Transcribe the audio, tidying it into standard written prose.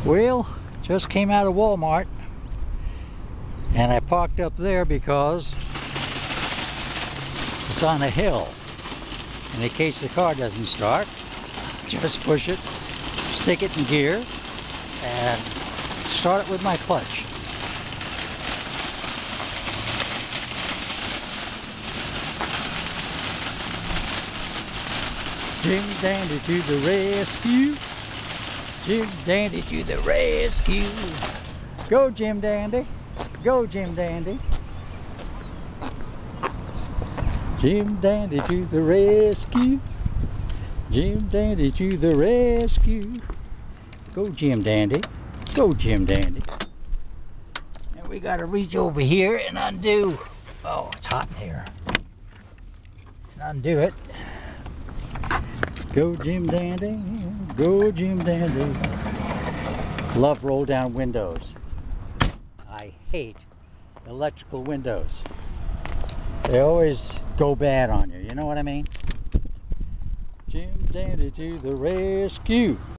Well, just came out of Walmart and I parked up there because it's on a hill, and in case the car doesn't start, just push it, stick it in gear, and start it with my clutch. Jim Dandy to the rescue. Jim Dandy to the rescue. Go Jim Dandy. Go Jim Dandy. Jim Dandy to the rescue. Jim Dandy to the rescue. Go Jim Dandy. Go Jim Dandy. And we gotta reach over here and undo. Oh, it's hot in here. And undo it. Go Jim Dandy. Go Jim Dandy. Love roll down windows. I hate electrical windows. They always go bad on you, you know what I mean? Jim Dandy to the rescue.